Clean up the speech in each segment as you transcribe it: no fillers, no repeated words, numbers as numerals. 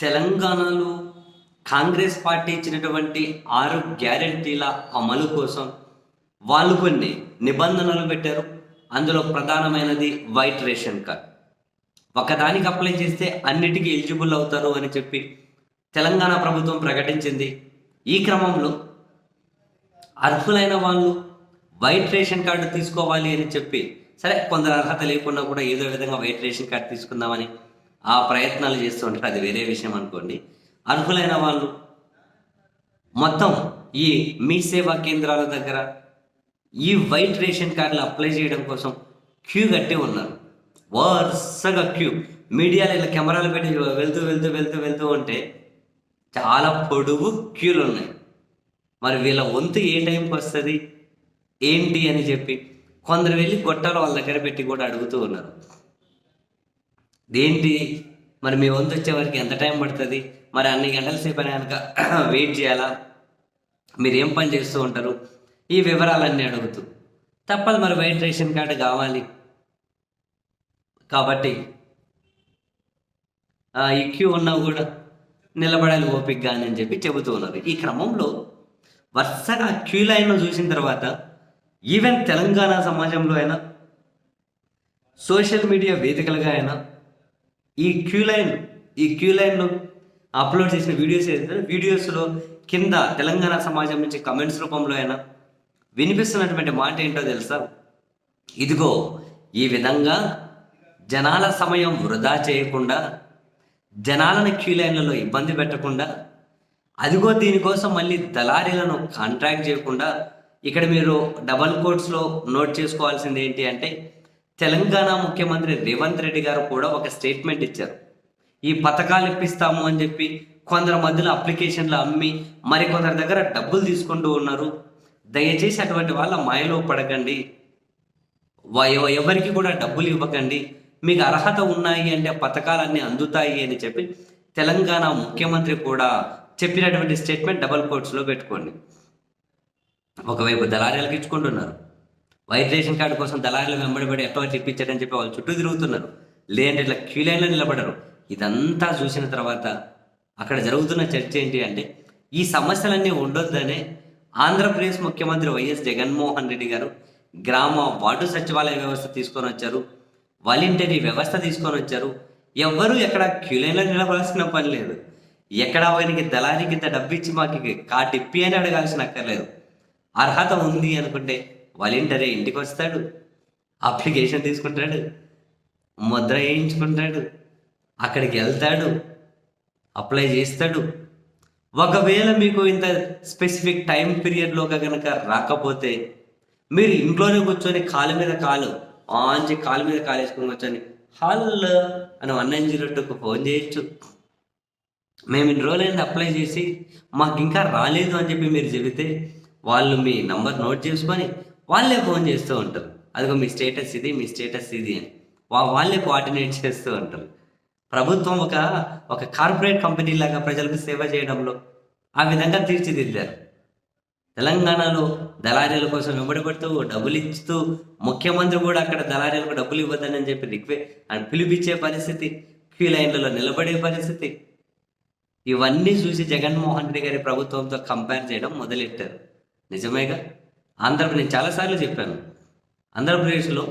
తెలంగాణలో కాంగ్రెస్ పార్టీ ఇచ్చినటువంటి 6 గ్యారెంటీల అమలు కోసం వాళ్ళు కొన్ని నిబంధనలు పెట్టారు. అందులో ప్రధానమైనది వైట్ రేషన్ కార్డ్. ఒకదానికి అప్లై చేస్తే అన్నిటికీ ఎలిజిబుల్ అవుతారు అని చెప్పి తెలంగాణ ప్రభుత్వం ప్రకటించింది. ఈ క్రమంలో అర్హులైన వాళ్ళు వైట్ రేషన్ కార్డు తీసుకోవాలి అని చెప్పి, సరే కొందరు అర్హత లేకుండా కూడా ఏదో విధంగా వైట్ రేషన్ కార్డు తీసుకుందామని ఆ ప్రయత్నాలు చేస్తూ ఉంటారు. అది వేరే విషయం అనుకోండి. అర్హులైన వాళ్ళు మొత్తం ఈ మీ సేవా కేంద్రాల దగ్గర ఈ వైట్ రేషన్ కార్డులు అప్లై చేయడం కోసం క్యూ కట్టి ఉన్నారు. వరుసగా క్యూ. మీడియాలో ఇలా కెమెరాలు పెట్టి వెళ్తూ వెళ్తూ వెళ్తూ వెళ్తూ ఉంటే చాలా పొడుగు క్యూలు ఉన్నాయి. మరి వీళ్ళ వంతు ఏ టైంకి వస్తుంది ఏంటి అని చెప్పి కొందరు వెళ్ళి గొట్టాలు వాళ్ళ దగ్గర పెట్టి కూడా అడుగుతూ ఉన్నారు. ఏంటి మరి మీ వంతు వచ్చే వరకు ఎంత టైం పడుతుంది, మరి అన్ని గంటల సేపు అని కనుక వెయిట్ చేయాలా, మీరు ఏం పని చేస్తూ ఉంటారు, ఈ వివరాలన్నీ అడుగుతూ తప్పదు. మరి వైట్ రేషన్ కార్డు కావాలి కాబట్టి ఈ క్యూ ఉన్నా కూడా నిలబడాలి ఓపికగా అని చెప్పి చెబుతూ ఉన్నారు. ఈ క్రమంలో వరుసగా క్యూ లైన్ను చూసిన తర్వాత ఈవెన్ తెలంగాణ సమాజంలో అయినా సోషల్ మీడియా వేదికలుగా అయినా ఈ క్యూ లైన్లో అప్లోడ్ చేసిన వీడియోస్లో కింద తెలంగాణ సమాజం నుంచి కమెంట్స్ రూపంలో అయినా వినిపిస్తున్నటువంటి మాట ఏంటో తెలుసా? ఇదిగో ఈ విధంగా జనాల సమయం వృధా చేయకుండా, జనాలను క్యూ లైన్లలో ఇబ్బంది పెట్టకుండా, అదిగో దీనికోసం మళ్ళీ దళారీలను కాంట్రాక్ట్ చేయకుండా, ఇక్కడ మీరు డబల్ కోట్స్లో నోట్ చేసుకోవాల్సింది ఏంటి అంటే, తెలంగాణ ముఖ్యమంత్రి రేవంత్ రెడ్డి గారు కూడా ఒక స్టేట్మెంట్ ఇచ్చారు. ఈ పథకాలు ఇప్పిస్తాము అని చెప్పి కొందరు మధ్యలో అప్లికేషన్లు అమ్మి మరికొందరి దగ్గర డబ్బులు తీసుకుంటూ ఉన్నారు. దయచేసి అటువంటి వాళ్ళ మాయలో పడకండి, ఎవరికి కూడా డబ్బులు ఇవ్వకండి, మీకు అర్హత ఉన్నాయి అంటే పథకాలన్నీ అందుతాయి అని చెప్పి తెలంగాణ ముఖ్యమంత్రి కూడా చెప్పినటువంటి స్టేట్మెంట్ డబల్ కోట్స్లో పెట్టుకోండి. ఒకవైపు దళారీలకు ఇచ్చుకుంటున్నారు, వైట్ రేషన్ కార్డు కోసం దళారీలు వెంబడిపడి ఎట్లా ఇప్పించారని చెప్పి వాళ్ళు చుట్టూ తిరుగుతున్నారు, లేదంటే ఇట్లా క్యూ లైన్లో నిలబడరు. ఇదంతా చూసిన తర్వాత అక్కడ జరుగుతున్న చర్చ ఏంటి అంటే, ఈ సమస్యలన్నీ ఉండొద్దనే ఆంధ్రప్రదేశ్ ముఖ్యమంత్రి వైఎస్ జగన్మోహన్ రెడ్డి గారు గ్రామ వార్డు సచివాలయ వ్యవస్థ తీసుకొని వచ్చారు, వాలంటరీ వ్యవస్థ తీసుకొని వచ్చారు. ఎవ్వరూ ఎక్కడ క్యూ లైన్లో నిలబడాల్సిన పని లేదు. ఎక్కడ ఆయనకి దళారికి ఇంత డబ్బు ఇచ్చి మాకు కార్డు ఇప్పి అని అడగాల్సిన అక్కర్లేదు. అర్హత ఉంది అనుకుంటే వాలంటరీ ఇంటికి వస్తాడు, అప్లికేషన్ తీసుకుంటాడు, ముద్ర వేయించుకుంటాడు, అక్కడికి వెళ్తాడు, అప్లై చేస్తాడు. ఒకవేళ మీకు ఇంత స్పెసిఫిక్ టైం పీరియడ్లోగా కనుక రాకపోతే మీరు ఇంట్లోనే కూర్చొని కాలు మీద కాలు వేసుకొని కూర్చొని హలో అని 190కు ఫోన్ చేయొచ్చు. మేము ఇన్ని రోజులైంది అప్లై చేసి మాకు ఇంకా రాలేదు అని చెప్పి మీరు చెబితే వాళ్ళు మీ నంబర్ నోట్ చేసుకొని వాళ్ళే ఫోన్ చేస్తూ ఉంటారు. అదిగో మీ స్టేటస్ ఇది అని వాళ్ళే కోఆర్డినేట్ చేస్తూ ఉంటారు. ప్రభుత్వం ఒక కార్పొరేట్ కంపెనీ లాగా ప్రజలకు సేవ చేయడంలో ఆ విధంగా తీర్చిదిద్దారు. తెలంగాణలో దళారీల కోసం వెంబడబడుతూ డబ్బులు ఇస్తూ ముఖ్యమంత్రి కూడా అక్కడ దళారీలకు డబ్బులు ఇవ్వద్దని చెప్పి పిలిపించే పరిస్థితి, క్యూ లైన్లలో నిలబడే పరిస్థితి, ఇవన్నీ చూసి జగన్మోహన్ రెడ్డి గారి ప్రభుత్వంతో కంపేర్ చేయడం మొదలెట్టారు. నిజమేగా? నేను చాలాసార్లు చెప్పాను, ఆంధ్రప్రదేశ్లో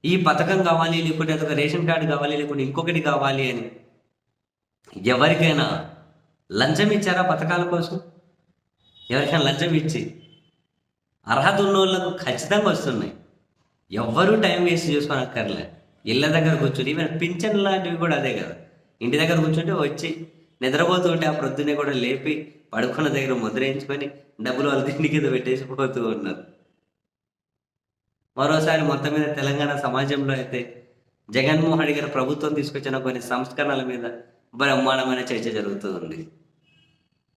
ఈ పథకం కావాలి, లేకుంటే అదొక రేషన్ కార్డు కావాలి, లేకుంటే ఇంకొకటి కావాలి అని ఎవరికైనా లంచం ఇచ్చారా? పథకాల కోసం ఎవరికైనా లంచం ఇచ్చి అర్హత ఉన్న వాళ్ళకు ఖచ్చితంగా వస్తున్నాయి. ఎవ్వరూ టైం వేస్ట్ చేసుకోనక్కర్లే. ఇళ్ళ దగ్గర కూర్చొని ఈవెన్ పింఛన్ లాంటివి కూడా అదే కదా, ఇంటి దగ్గర కూర్చుంటే వచ్చి నిద్రపోతుంటే ఆ ప్రొద్దునే కూడా లేపి పడుకున్న దగ్గర ముద్ర వేయించుకొని డబ్బులు వాళ్ళ తిండి కింద పెట్టేసి పోతూ ఉన్నారు. మరోసారి మొత్తం మీద తెలంగాణ సమాజంలో అయితే జగన్మోహన్ రెడ్డి గారి ప్రభుత్వం తీసుకొచ్చిన కొన్ని సంస్కరణల మీద బ్రహ్మాండమైన చర్చ జరుగుతూ ఉంది.